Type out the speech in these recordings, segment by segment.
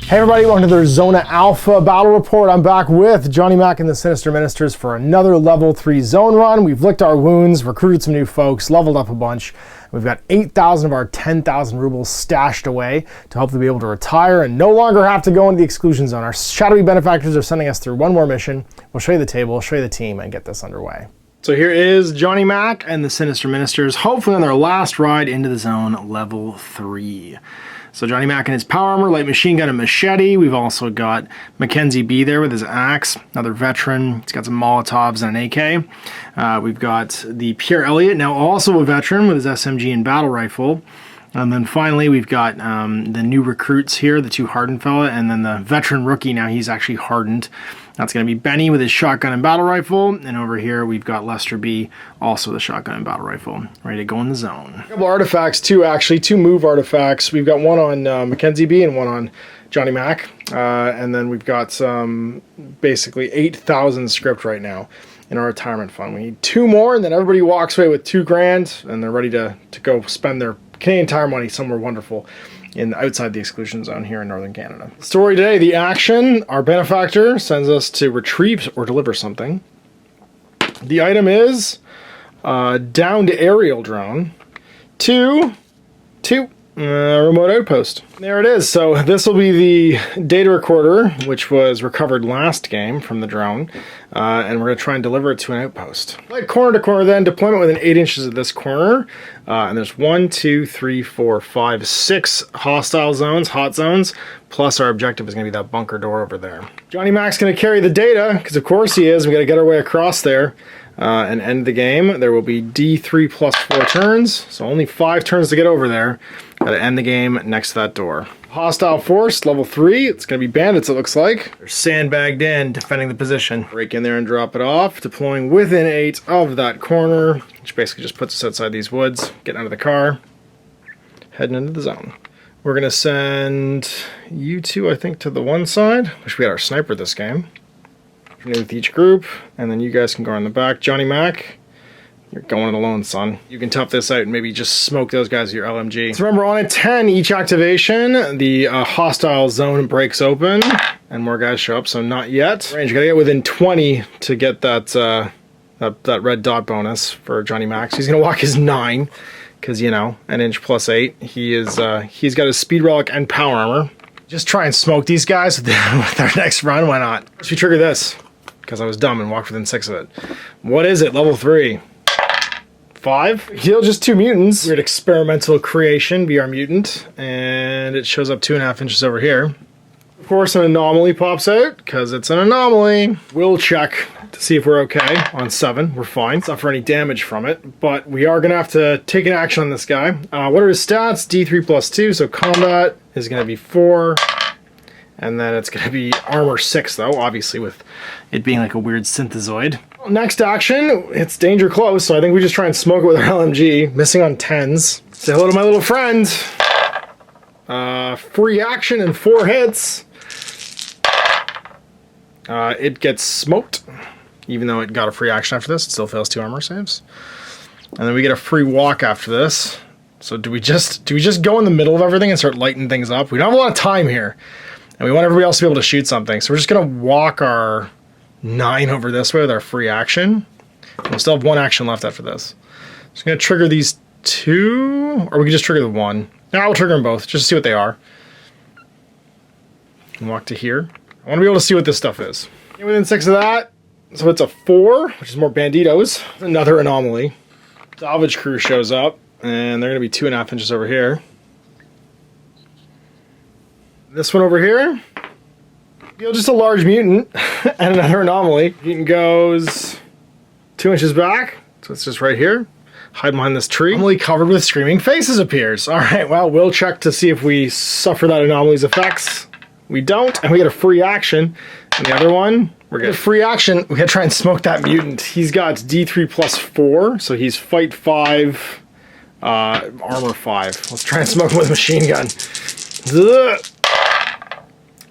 Hey everybody, welcome to the ZONA ALFA Battle Report. I'm back with Johnny Mac and the Sinister Ministers for another level 3 zone run. We've licked our wounds, recruited some new folks, leveled up a bunch. We've got 8,000 of our 10,000 rubles stashed away to hopefully be able to retire and no longer have to go into the exclusion zone. Our shadowy benefactors are sending us through one more mission. We'll show you the table, show you the team, and get this underway. So here is Johnny Mac and the Sinister Ministers, hopefully on their last ride into the zone, level 3. So Johnny Mac in his power armor, light machine gun, and machete. We've also got Mackenzie B there with his axe, another veteran. He's got some Molotovs and an AK. We've got the Pierre Elliott, now also a veteran with his SMG and battle rifle. And then finally, we've got the new recruits here, the two hardened fella, and then the veteran rookie. Now he's actually hardened. That's going to be Benny with his shotgun and battle rifle. And over here, we've got Lester B, also the shotgun and battle rifle, ready to go in the zone. A couple artifacts, two move artifacts. We've got one on Mackenzie B and one on Johnny Mac. And then we've got some, basically 8,000 script right now in our retirement fund. We need 2 more, and then everybody walks away with $2,000, and they're ready to go spend their Canadian Tire money somewhere wonderful outside the exclusion zone here in Northern Canada. Story today, the action. Our benefactor sends us to retrieve or deliver something. The item is downed aerial drone to remote outpost. There it is. So this will be the data recorder, which was recovered last game from the drone, and we're going to try and deliver it to an outpost. Like corner to corner then, deployment within 8 inches of this corner, and there's 1, 2, 3, 4, 5, 6 hostile zones, hot zones, plus our objective is going to be that bunker door over there. Johnny Mac's going to carry the data, because of course he is. We got to get our way across there. And end the game. There will be D3 plus 4 turns, so only 5 turns to get over there. Gotta end the game next to that door. Hostile force, level 3. It's gonna be bandits, it looks like. They're sandbagged in, defending the position. Break in there and drop it off. Deploying within 8 of that corner, which basically just puts us outside these woods. Getting out of the car, heading into the zone. We're gonna send you two, I think, to the one side. Wish we had our sniper this game. With each group, and then you guys can go on the back. Johnny Mac, you're going alone, son. You can tough this out and maybe just smoke those guys with your LMG. So remember, on a 10 each activation, the hostile zone breaks open, and more guys show up, so not yet. Range, you gotta get within 20 to get that that red dot bonus for Johnny Mac. So he's gonna walk his 9, because, you know, an inch plus 8. He's got his speed relic and power armor. Just try and smoke these guys with our next run, why not? Let's trigger this, because I was dumb and walked within 6 of it. What is it? Level 3. 5. Heal just 2 mutants. Weird experimental creation, be our mutant. And it shows up 2.5 inches over here. Of course, an anomaly pops out, because it's an anomaly. We'll check to see if we're okay on 7. We're fine. Suffer any damage from it. But we are going to have to take an action on this guy. What are his stats? D3 plus 2, so combat is going to be 4. And then it's going to be armor 6, though, obviously, with it being like a weird synthezoid. Next action, it's danger close, so I think we just try and smoke it with our LMG. Missing on 10s. Say hello to my little friend. Free action and 4 hits. It gets smoked, even though it got a free action after this. It still fails 2 armor saves. And then we get a free walk after this. So do we just go in the middle of everything and start lighting things up? We don't have a lot of time here. And we want everybody else to be able to shoot something. So we're just going to walk our 9 over this way with our free action. And we'll still have 1 action left after this. Just going to trigger these 2, or we can just trigger the 1. No, we'll trigger them both, just to see what they are. And walk to here. I want to be able to see what this stuff is. Get within 6 of that. So it's a 4, which is more banditos. Another anomaly. Salvage crew shows up, and they're going to be 2.5 inches over here. This one over here, just a large mutant and another anomaly. Mutant goes 2 inches back, so it's just right here. Hide behind this tree. Anomaly covered with screaming faces appears. All right, well, we'll check to see if we suffer that anomaly's effects. We don't, and we get a free action. And the other one, we're good. Free action, we gotta try and smoke that mutant. He's got D3 plus 4, so he's fight 5, armor 5. Let's try and smoke him with a machine gun. Ugh.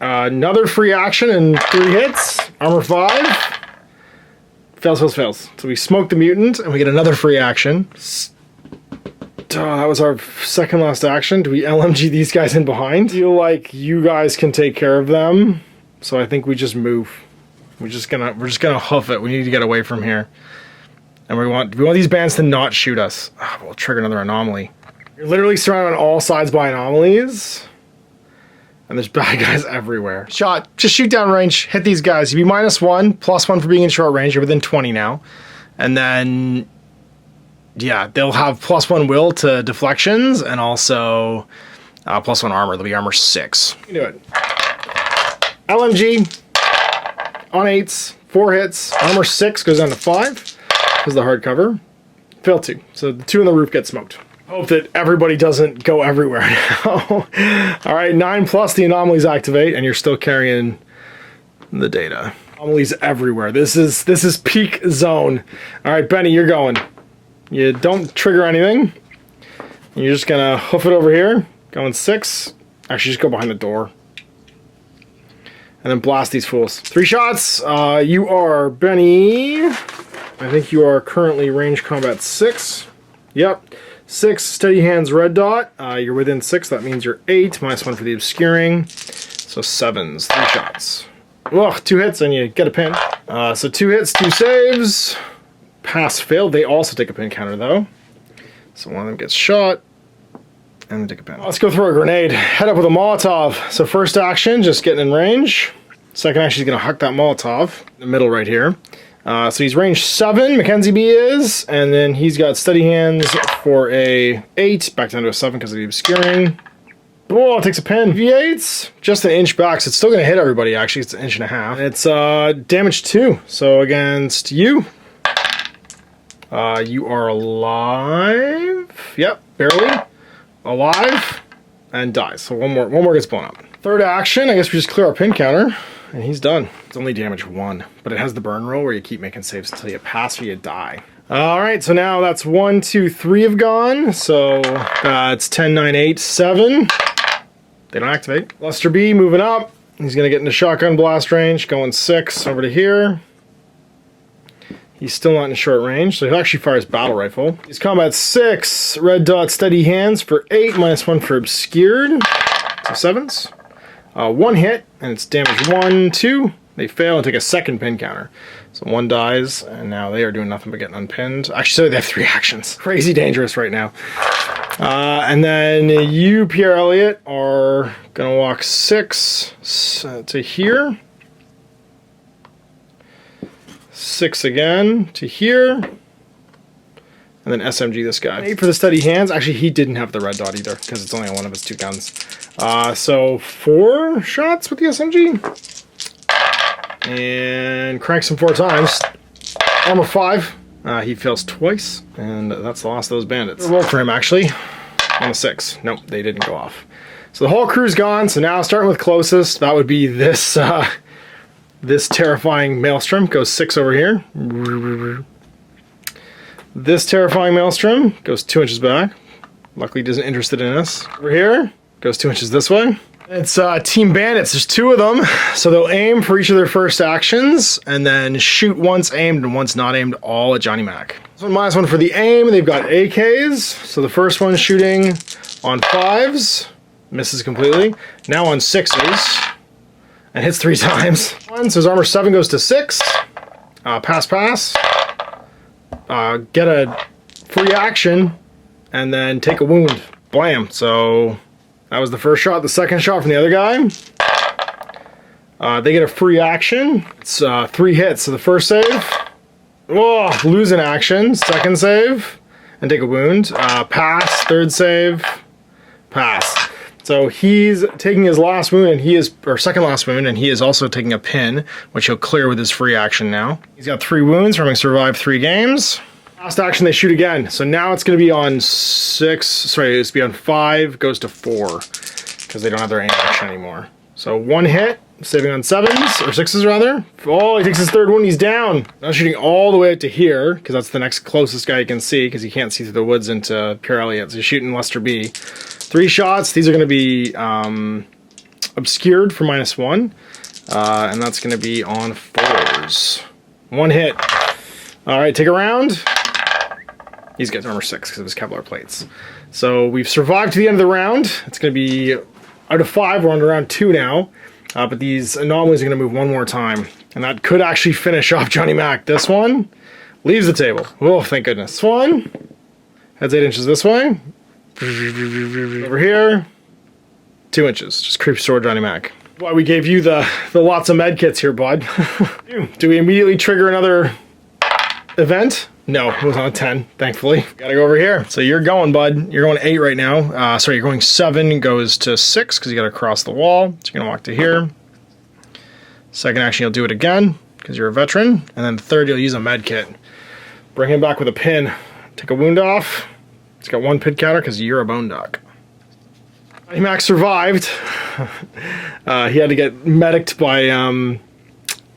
Another free action and 3 hits. Armor 5. Fails. So we smoke the mutant and we get another free action. that was our second last action. Do we LMG these guys in behind? I feel like you guys can take care of them. So I think we just move. We're just gonna hoof it. We need to get away from here. And we want these bands to not shoot us. Oh, we'll trigger another anomaly. You're literally surrounded on all sides by anomalies. And there's bad guys everywhere. Shot. Just shoot down range. Hit these guys. You'd be -1, +1 for being in short range. You're within 20 now. And then, yeah, they'll have +1 will to deflections and also +1 armor. They'll be armor 6. You can do it. LMG on 8s. 4 hits. Armor 6 goes down to 5. Because the hardcover. Fail 2. So the 2 on the roof get smoked. Hope that everybody doesn't go everywhere now. All right, 9+, the anomalies activate, and you're still carrying the data. Anomalies everywhere. This is peak zone. All right, Benny, you're going. You don't trigger anything. You're just gonna hoof it over here. Going 6. Actually, just go behind the door. And then blast these fools. 3 shots. You are Benny. I think you are currently range combat 6. Yep. 6, steady hands, red dot. You're within 6, that means you're 8. -1 for the obscuring. So 7s, 3 shots. Ugh, 2 hits and you get a pin. So 2 hits, 2 saves. Pass, fail. They also take a pin counter though. So one of them gets shot. And they take a pin. Let's go throw a grenade. Head up with a Molotov. So first action, just getting in range. Second action, he's gonna huck that Molotov. In the middle right here. So he's range 7, Mackenzie B is, and then he's got steady hands for a 8, back down to a 7 because of the obscuring. Oh, it takes a pin. V8s, just an inch back, so it's still gonna hit everybody actually, it's 1.5 inches. It's damage 2, so against you. You are alive, yep, barely. Alive, and dies, so one more gets blown up. Third action, I guess we just clear our pin counter. And he's done. It's only damage 1, but it has the burn roll where you keep making saves until you pass or you die. All right, so now that's 1, 2, 3 have gone. So that's 10, 9, 8, 7. They don't activate. Lester B moving up. He's gonna get into shotgun blast range, going 6 over to here. He's still not in short range, so he'll actually fire his battle rifle. He's combat 6, red dot, steady hands for 8, -1 for obscured. So 7s. 1 hit, and it's damage 1, 2. They fail and take a second pin counter. So 1 dies, and now they are doing nothing but getting unpinned. Actually, they have 3 actions. Crazy dangerous right now. And then you, Pierre Elliott, are gonna walk 6 to here. 6 again to here. And then SMG this guy. 8 for the steady hands. Actually, he didn't have the red dot either, because it's only on one of his 2 guns. So 4 shots with the SMG. And cranks him 4 times. Armor 5. He fails twice, and that's the last of those bandits. Roll for him, actually. On a 6. Nope, they didn't go off. So the whole crew's gone, so now starting with closest, that would be this, this terrifying Maelstrom. Goes 6 over here. This terrifying Maelstrom goes 2 inches back. Luckily, he isn't interested in us. Over here, goes 2 inches this way. It's Team Bandits. There's 2 of them. So they'll aim for each of their first actions and then shoot once aimed and once not aimed, all at Johnny Mac. This one -1 for the aim. They've got AKs. So the first one's shooting on 5s. Misses completely. Now on 6s. And hits 3 times. So his armor 7 goes to 6. Pass. Get a free action. And then take a wound. Blam. So that was the first shot. The second shot from the other guy. They get a free action. It's 3 hits. So the first save. Oh, lose an action. Second save. And take a wound. Pass. Third save. Pass. So he's taking his last wound, and he is, or second last wound, and he is also taking a pin, which he'll clear with his free action now. He's got 3 wounds from having survived 3 games. Last action, they shoot again. So now it's going to be on 6, sorry, it's going to be on 5, goes to 4, because they don't have their aim action anymore. So 1 hit, saving on 7s, or 6s rather. Oh, he takes his 3rd wound, he's down. Now shooting all the way out to here, because that's the next closest guy you can see, because he can't see through the woods into Pierre Elliott. So he's shooting Lester B. 3 shots, these are going to be obscured for -1, and that's going to be on 4s. 1 hit. All right, take a round. He's got armor 6 because of his Kevlar plates. So we've survived to the end of the round. It's going to be out of 5. We're on to round 2 now. But these anomalies are going to move one more time. And that could actually finish off Johnny Mac. This one leaves the table. Oh, thank goodness. This one heads 8 inches this way. Over here, 2 inches. Just creeps toward Johnny Mac. Why we gave you the lots of med kits here, bud. Do we immediately trigger another event? No, it was on a 10, thankfully. Gotta go over here. So you're going, bud. You're going 8 right now. Sorry, you're going 7, goes to 6 because you gotta cross the wall. So you're gonna walk to here. Second action, you'll do it again because you're a veteran. And then third, you'll use a med kit. Bring him back with a pin. Take a wound off. It's got 1 pid counter because you're a bone duck. Max survived. He had to get medicked by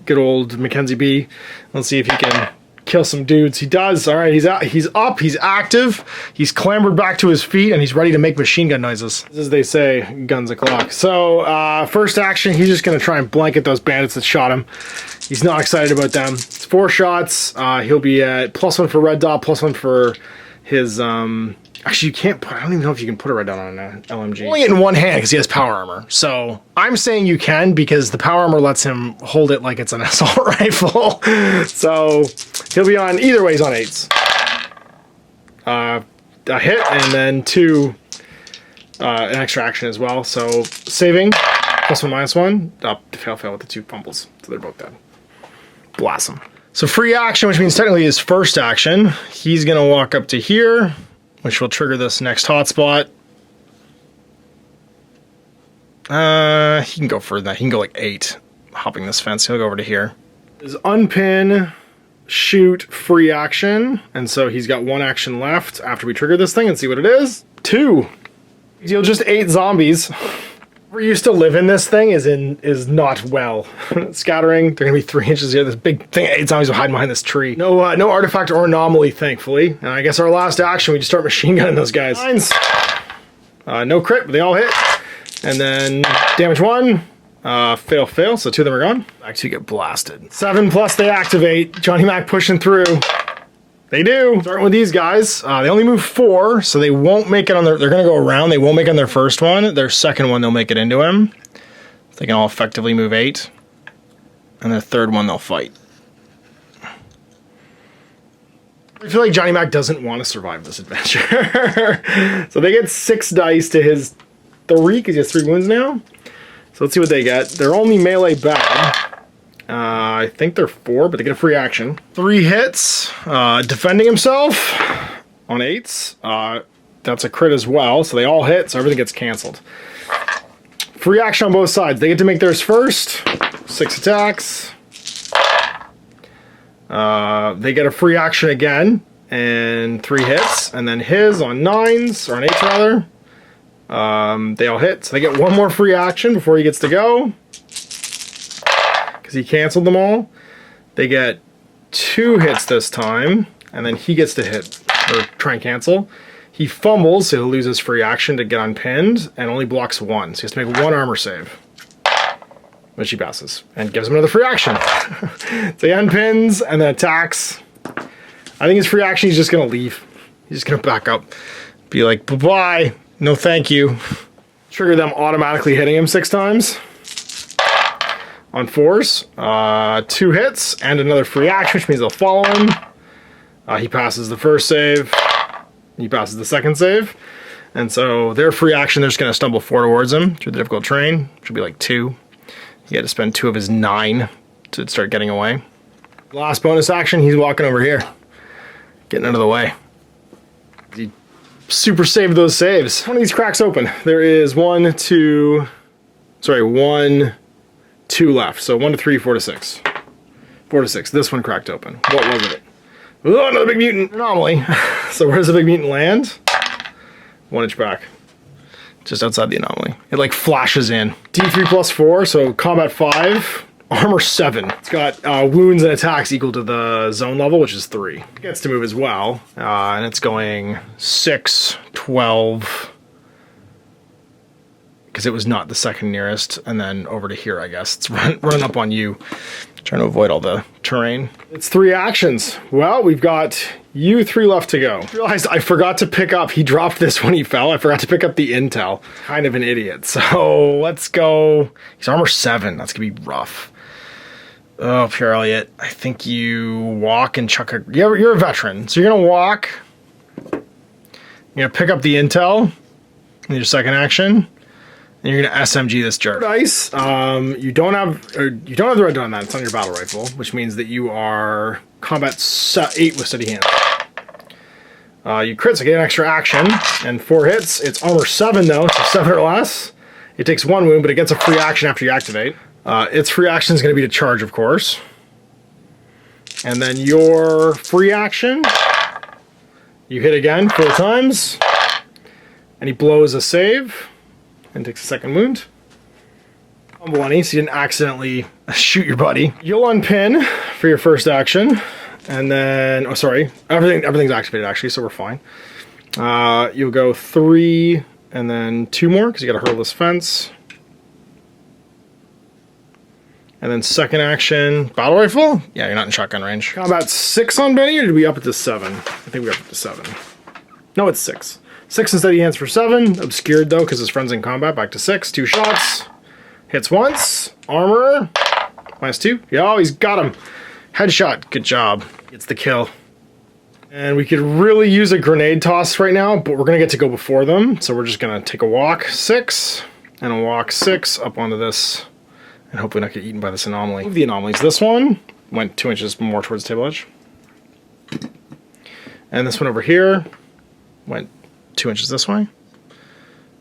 good old Mackenzie B. Let's see if he can kill some dudes. He does. All right, he's out. He's up. He's active. He's clambered back to his feet, and he's ready to make machine gun noises. As they say, guns o'clock. So first action, he's just going to try and blanket those bandits that shot him. He's not excited about them. It's 4 shots. He'll be at +1 for red dot, +1 for his... Actually, you can't put... I don't even know if you can put a red dot on an LMG. Only in one hand because he has power armor. So I'm saying you can because the power armor lets him hold it like it's an assault rifle. So he'll be on... Either way, he's on 8s. A hit and then 2... an extra action as well. So saving, +1, -1. Up, fail with the 2 fumbles. So they're both dead. Blast him. So free action, which means technically his first action. He's going to walk up to here, which will trigger this next hotspot. He can go further than that. He can go like 8, hopping this fence. He'll go over to here. His unpin, shoot, free action. And so he's got 1 action left after we trigger this thing and see what it is. 2. Deal just 8 zombies. We're used to live in this thing is not well. Scattering, they're gonna be 3 inches here. This big thing, 8 zombies will hide behind this tree. No artifact or anomaly, thankfully. And I guess our last action, we just start machine gunning those guys. No crit, but they all hit. And then damage 1, fail. So 2 of them are gone. Actually get blasted. 7 plus they activate. Johnny Mac pushing through. They do. Starting with these guys, they only move 4, so they won't make it on their... They're going to go around. They won't make it on their first one. Their second one, they'll make it into him. They can all effectively move 8. And their third one, they'll fight. I feel like Johnny Mac doesn't want to survive this adventure. So they get 6 dice to his 3, because he has 3 wounds now. So let's see what they get. They're only melee bad. I think they're 4, but they get a free action. 3 hits. Defending himself on 8s. That's a crit as well, so they all hit, so everything gets canceled. Free action on both sides. They get to make theirs first. 6 attacks. They get a free action again, and 3 hits. And then his on 9s, or on 8s rather. They all hit, so they get 1 more free action before he gets to go. Because he canceled them all. They get 2 hits this time, and then he gets to hit, or try and cancel. He fumbles, so he'll lose his free action to get unpinned, and only blocks 1. So he has to make 1 armor save, which he passes, and gives him another free action. So he unpins, and then attacks. I think his free action, he's just going to leave. He's just going to back up. Be like, bye-bye, no thank you. Trigger them automatically hitting him 6 times. On 4s, 2 hits, and another free action, which means they'll follow him. He passes the first save. He passes the second save. And so their free action, they're just going to stumble 4 towards him through the difficult terrain, which will be like 2. He had to spend 2 of his 9 to start getting away. Last bonus action, he's walking over here. Getting out of the way. He super saved those saves. One of these cracks open. There is 1, 2... Sorry, 1... 2 left, so 1 to 3, 4 to 6. 4 to 6. This one cracked open. What was it? Oh, another big mutant anomaly. So where does the big mutant land? 1 inch back. Just outside the anomaly. It like flashes in. D3 plus 4, so combat 5, armor 7. It's got wounds and attacks equal to the zone level, which is 3. It gets to move as well, and it's going 6, 12... because it was not the second nearest, and then over to here, I guess. It's running up on you, trying to avoid all the terrain. It's 3 actions. Well, we've got You 3 left to go. I realized I forgot to pick up, he dropped this when he fell. I forgot to pick up the intel. Kind of an idiot. So let's go. He's armor 7. That's gonna be rough. Oh, Pure Elliott. I think you walk and chuck a... You're a veteran. So you're gonna walk. You're gonna pick up the intel in your second action. And you're gonna SMG this jerk. Nice. You don't have the red dot on that. It's on your battle rifle, which means that you are combat 8 with steady hands. You crit, so get an extra action and 4 hits. It's armor 7 though, so 7 or less. It takes 1 wound, but it gets a free action after you activate. Its free action is going to be to charge, of course. And then your free action, you hit again 4 times, and he blows a save. And takes a 2nd wound. Humble so you didn't accidentally shoot your buddy. You'll unpin for your first action. And then, oh sorry, everything's activated actually, so we're fine. You'll go 3 and then 2 more, because you gotta hurl this fence. And then second action, battle rifle? Yeah, you're not in shotgun range. Combat 6 on Benny, or did we up it to 7? I think we up it to 7. No, it's 6. 6 and steady hands for 7. Obscured though, because his friend's in combat. Back to 6. 2 shots. Hits once. Armor. -2. Yeah, he's got him. Headshot. Good job. Gets the kill. And we could really use a grenade toss right now, but we're going to get to go before them. So we're just going to take a walk 6 and a walk 6 up onto this. And hopefully not get eaten by this anomaly. Move the anomalies. This one went 2 inches more towards the table edge. And this one over here went 2 inches this way.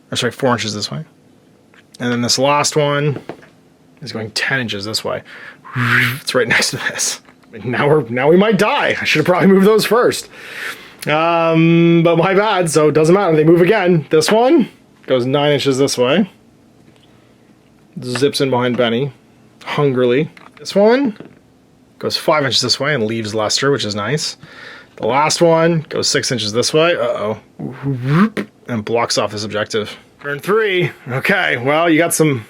Or sorry, 4 inches this way. And then this last one is going 10 inches this way. It's right next to this. Now we might die. I should have probably moved those first. But my bad, so it doesn't matter. They move again. This one goes 9 inches this way. Zips in behind Benny. Hungrily. This one goes 5 inches this way and leaves Lester, which is nice. The last one goes 6 inches this way. Uh-oh. And blocks off this objective. Turn 3. Okay, well, you got some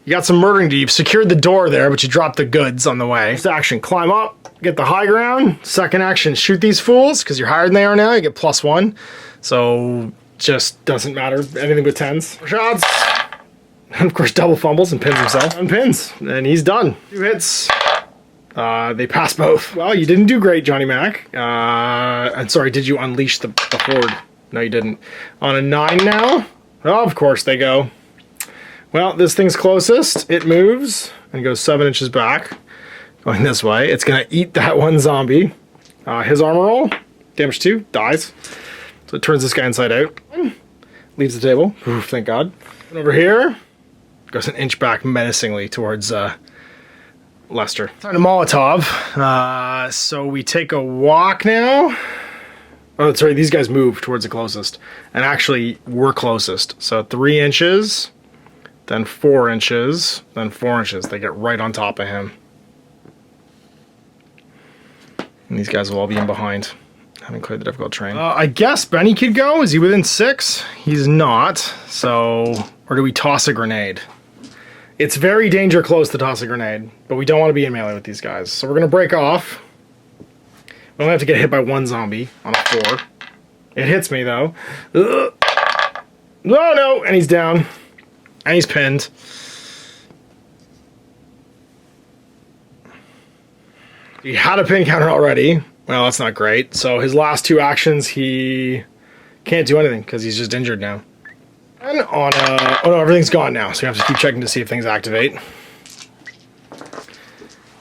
murdering to do. You've secured the door there, but you dropped the goods on the way. First action, climb up, get the high ground. Second action, shoot these fools, because you're higher than they are now. You get +1. So, just doesn't matter. Anything but 10s. Shots. And of course, double fumbles and pins himself. Unpins. And he's done. 2 hits. They pass both. Well, you didn't do great, Johnny Mac. And sorry, did you unleash the horde? No, you didn't. On a 9 now. Oh, of course they go. Well, this thing's closest. It moves and goes 7 inches back. Going this way. It's going to eat that one zombie. His armor roll. Damage 2. Dies. So it turns this guy inside out. Leaves the table. Oof, thank God. And over here. Goes an inch back menacingly towards... Lester. Time to Molotov. So we take a walk now. Oh, sorry, these guys move towards the closest. And actually, we're closest. So 3 inches, then 4 inches, then 4 inches. They get right on top of him. And these guys will all be in behind. Haven't cleared the difficult terrain. I guess Benny could go. Is he within 6? He's not. So, or do we toss a grenade? It's very danger close to toss a grenade, but we don't want to be in melee with these guys. So we're going to break off. We only have to get hit by 1 zombie on a 4. It hits me, though. Ugh. No, no, and he's down. And he's pinned. He had a pin counter already. Well, that's not great. So his last 2 actions, he can't do anything because he's just injured now. And on oh no, everything's gone now, so we have to keep checking to see if things activate.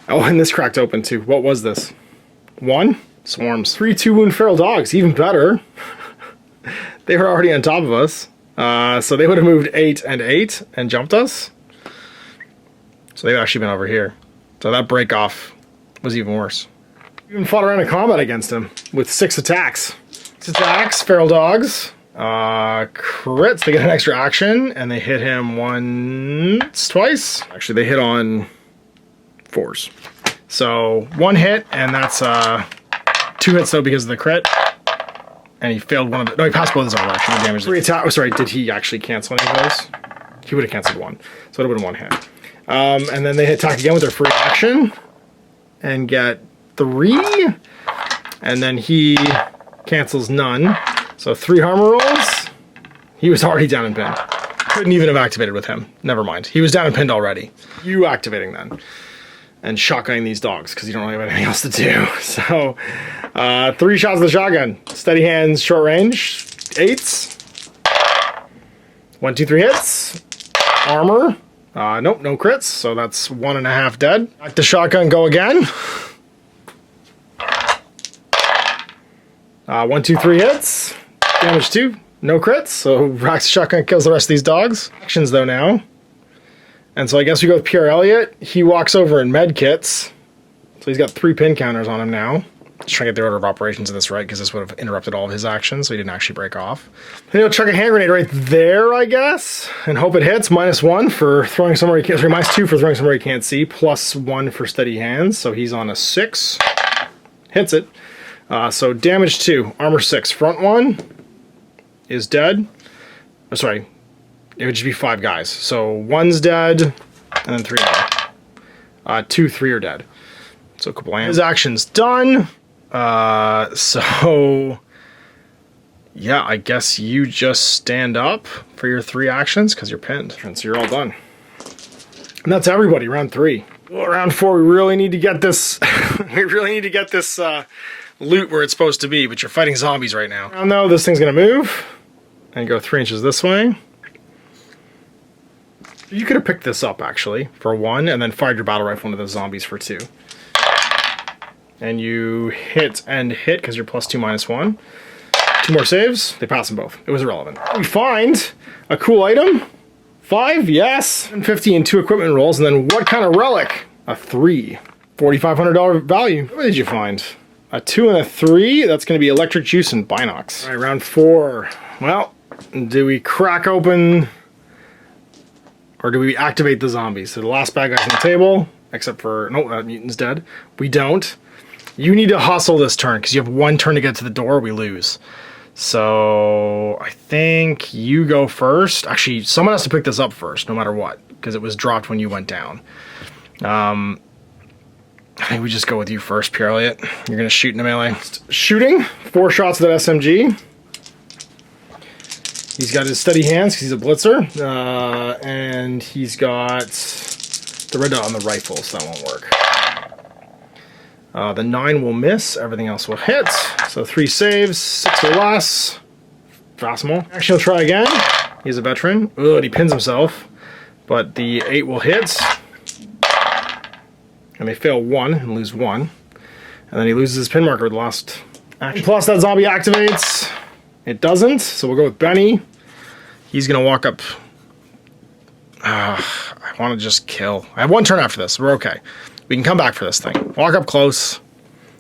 Oh, and this cracked open too. What was this? 1? Swarms. 3 2-wound feral dogs, even better. They were already on top of us. So they would have moved 8 and 8 and jumped us. So they've actually been over here. So that break off was even worse. We even fought around in combat against him with 6 attacks. 6 attacks, feral dogs. Crits, they get an extra action, and they hit him twice. Actually, they hit on 4s. So, 1 hit, and that's 2 hits though because of the crit. And he failed one of the... No, he passed both his armor action. The damage. 3 attack... Oh, sorry, did he actually cancel any of those? He would have canceled 1. So it would have been 1 hit. And then they attack again with their free action. And get 3. And then he cancels none. So 3 armor rolls. He was already down and pinned. Couldn't even have activated with him. Never mind. He was down and pinned already. You activating then. And shotgunning these dogs because you don't really have anything else to do. So 3 shots of the shotgun. Steady hands, short range. 8s. 1, 2, 3 hits. Armor. Nope, no crits. So that's 1.5 dead. Back to shotgun, go again. 1, 2, 3 hits. Damage 2. No crits. So racks the shotgun, kills the rest of these dogs. Actions though now. And so I guess we go with Pierre Elliott. He walks over and med kits. So he's got 3 pin counters on him now. Just trying to get the order of operations of this right, because this would have interrupted all of his actions, so he didn't actually break off. Then he'll chuck a hand grenade right there, I guess, and hope it hits. -1 for throwing somewhere he can't, sorry, -2 for throwing somewhere he can't see, +1 for steady hands, so he's on a 6. Hits it. So damage 2, armor 6. Front one is dead. Oh, sorry, it would just be 5 guys. So 1's dead, and then 3 more. 2, 3 are dead. So Kablam. His action's done. So yeah, I guess you just stand up for your 3 actions because you're pinned. And so you're all done. And that's everybody, round 3. Well, round 4, we really need to get this, we really need to get this loot where it's supposed to be, but you're fighting zombies right now. Now, no, this thing's gonna move and go 3 inches this way. You could have picked this up actually for 1 and then fired your battle rifle into the zombies for 2. And you hit and hit because you're +2, -1. 2 more saves, they pass them both. It was irrelevant. We find a cool item. 5, yes. 50 and 2 equipment rolls, and then what kind of relic? A 3. $4,500 value. What did you find? A 2 and a 3, that's gonna be electric juice and binocs. All right, round 4. Well, do we crack open or do we activate the zombies? So the last bad guy's on the table, except for, no, that mutant's dead. We don't. You need to hustle this turn, because you have 1 turn to get to the door, we lose. So I think you go first. Actually, someone has to pick this up first, no matter what, because it was dropped when you went down. I think we just go with you first, Pierre Elliott. You're going to shoot in a melee. Shooting, 4 shots with that SMG. He's got his steady hands because he's a blitzer, and he's got the red dot on the rifle, so that won't work. The 9 will miss, everything else will hit. So 3 saves, 6 or less. Fastball. Actually, he'll try again. He's a veteran. Ugh, and he pins himself. But the 8 will hit. And they fail 1 and lose 1. And then he loses his pin marker with the last action. Plus that zombie activates. It doesn't, so we'll go with Benny. He's gonna walk up. I want to just kill. I have 1 turn after this, we're okay. We can come back for this thing. Walk up close,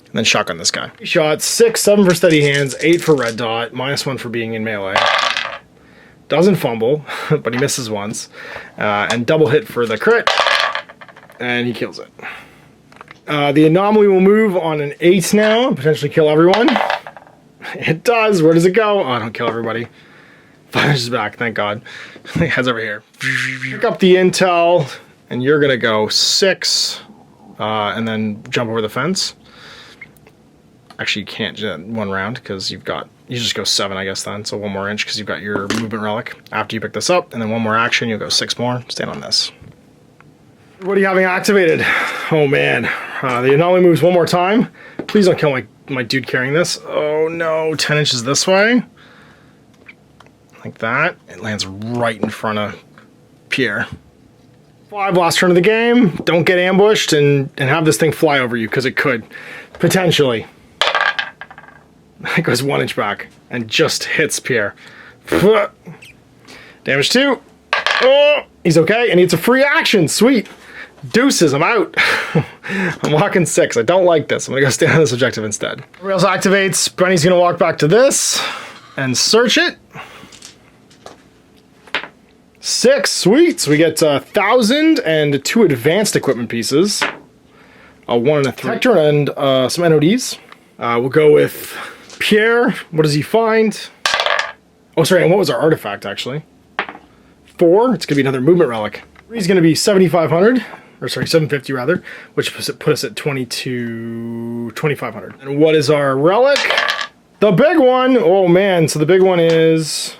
and then shotgun this guy. Shots, 6, 7 for steady hands, 8 for red dot, -1 for being in melee. Doesn't fumble, but he misses once. And double hit for the crit, and he kills it. The anomaly will move on an 8 now, potentially kill everyone. It does. Where does it go? Oh, don't kill everybody. 5 inches back, thank God. Heads over here. Pick up the intel, and you're gonna go 6, and then jump over the fence. Actually, you can't do that in 1 round because you just go 7, I guess then. So 1 more inch because you've got your movement relic. After you pick this up, and then 1 more action, you'll go 6 more. Stand on this. What are you having activated? Oh man, the anomaly moves 1 more time. Please don't kill my dude carrying this. Oh no, 10 inches this way. Like that. It lands right in front of Pierre. 5, last turn of the game. Don't get ambushed and have this thing fly over you, because it could. Potentially. It goes 1 inch back and just hits Pierre. Damage 2. Oh, he's okay, and it's a free action. Sweet. Deuces, I'm out. I'm walking 6. I don't like this. I'm gonna go stand on this objective instead. Everybody else activates. Brenny's gonna walk back to this and search it. 6, sweet. So we get 1,000 and 2 advanced equipment pieces. A 1 and a 3. Hector and some NODs. We'll go with Pierre. What does he find? Oh, sorry, and what was our artifact, actually? 4, it's gonna be another movement relic. 3 is gonna be 7,500, or sorry, 750 rather, which put us at 2,500. And what is our relic? The big one. Oh man, so the big one is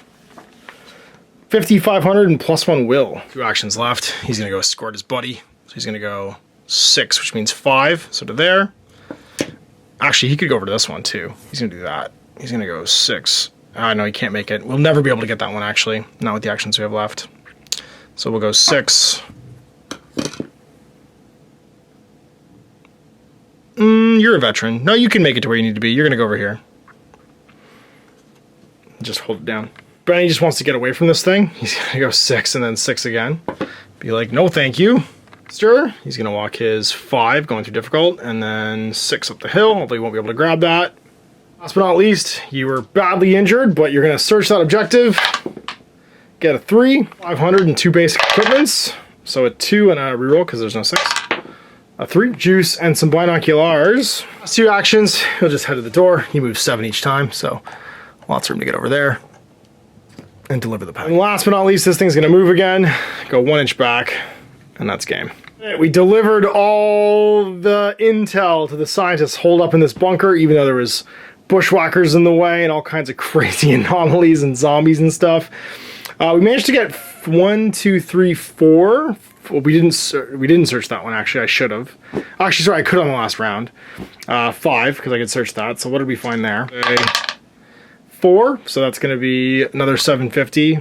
5,500 and +1 will. 2 actions left. He's gonna go escort his buddy. So he's gonna go 6, which means 5. So to there. Actually, he could go over to this one too. He's gonna do that. He's gonna go 6. No, he can't make it. We'll never be able to get that one actually. Not with the actions we have left. So we'll go 6. You're a veteran. No, you can make it to where you need to be. You're gonna go over here. Just hold it down. Benny just wants to get away from this thing. He's gonna go 6 and then 6 again. Be like, no thank you. Stir. He's gonna walk his 5 going through difficult and then 6 up the hill, although he won't be able to grab that. Last but not least, you were badly injured, but you're gonna search that objective. Get a 3, 500 and 2 basic equipments. So a 2 and a reroll because there's no 6. A 3, juice, and some binoculars. Last 2 actions, he'll just head to the door. He moves 7 each time, so lots of room to get over there and deliver the pack. And last but not least, this thing's gonna move again, go 1 inch back, and that's game. We delivered all the intel to the scientists holed up in this bunker, even though there was bushwhackers in the way and all kinds of crazy anomalies and zombies and stuff. We managed to get 1, 2, 3, 4. Well, we didn't search that one actually. I should have. Actually, sorry, I could on the last round. 5 because I could search that. So what did we find there? 4. So that's going to be another 750,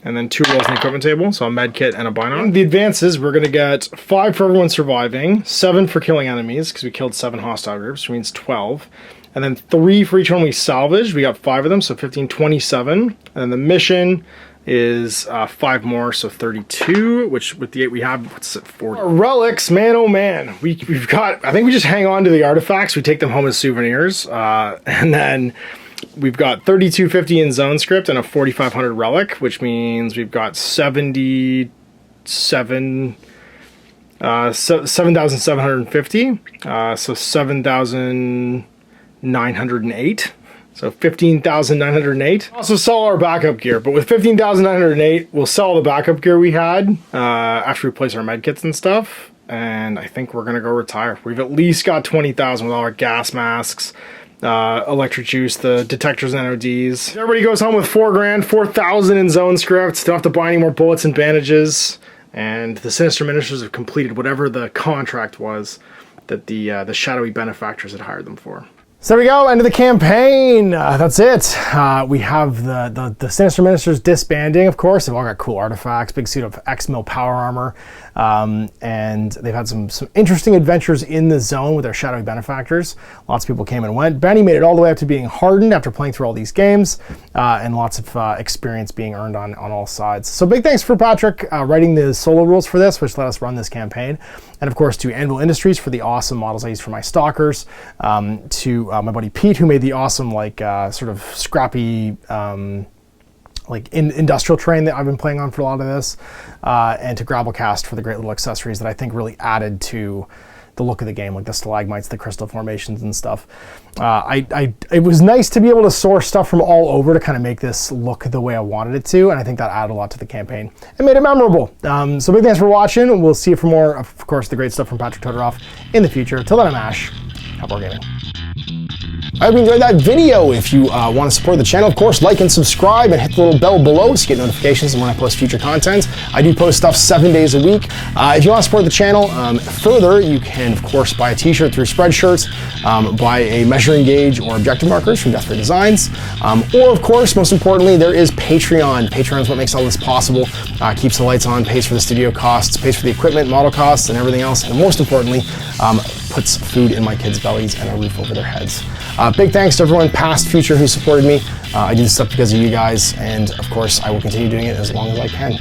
and then 2 rolls in the equipment table. So a med kit and a binom. The advances, we're going to get 5 for everyone surviving, 7 for killing enemies because we killed 7 hostile groups, which means 12. And then 3 for each one we salvaged. We got 5 of them, so 15, 27. And then the mission is 5 more, so 32, which with the 8 we have, what's it, 40. Our relics, man, oh man. We've got, I think we just hang on to the artifacts. We take them home as souvenirs. And then we've got 3250 in zone script and a 4500 relic, which means we've got 7,750. So 7,908. So 15,908. Also sell our backup gear, but with 15,908, we'll sell the backup gear we had after we place our med kits and stuff. And I think we're gonna go retire. We've at least got 20,000 with all our gas masks, electric juice, the detectors and NODs. Everybody goes home with 4 grand, 4,000 in zone script. Don't have to buy any more bullets and bandages. And the Sinister Ministers have completed whatever the contract was that the shadowy benefactors had hired them for. So there we go, end of the campaign. That's it. We have the Sinister Ministers disbanding, of course. They've all got cool artifacts, big suit of X-Mil power armor, and they've had some interesting adventures in the zone with their shadowy benefactors. Lots of people came and went. Benny made it all the way up to being hardened after playing through all these games, and lots of experience being earned on all sides. So big thanks for Patrick writing the solo rules for this, which let us run this campaign. And of course to Anvil Industries for the awesome models I used for my stalkers, to my buddy Pete, who made the awesome sort of scrappy industrial train that I've been playing on for a lot of this, and to Gravelcast for the great little accessories that I think really added to the look of the game, like the stalagmites, the crystal formations and stuff. It was nice to be able to source stuff from all over to kind of make this look the way I wanted it to, and I think that added a lot to the campaign and made it memorable. So big thanks for watching. We'll see you for more, of course, the great stuff from Patrick Todorov in the future. Till then, I'm Ash. Happy Wargaming. I hope you enjoyed that video. If you want to support the channel, of course, like and subscribe and hit the little bell below so you get notifications when I post future content. I do post stuff 7 days a week. If you want to support the channel further, you can, of course, buy a t-shirt through Spreadshirts, buy a measuring gauge or objective markers from Desperate Designs, or, of course, most importantly, there is Patreon. Patreon is what makes all this possible, keeps the lights on, pays for the studio costs, pays for the equipment, model costs, and everything else, and most importantly, puts food in my kids' bellies and a roof over their heads. Big thanks to everyone, past, future, who supported me. I do this stuff because of you guys, and of course, I will continue doing it as long as I can.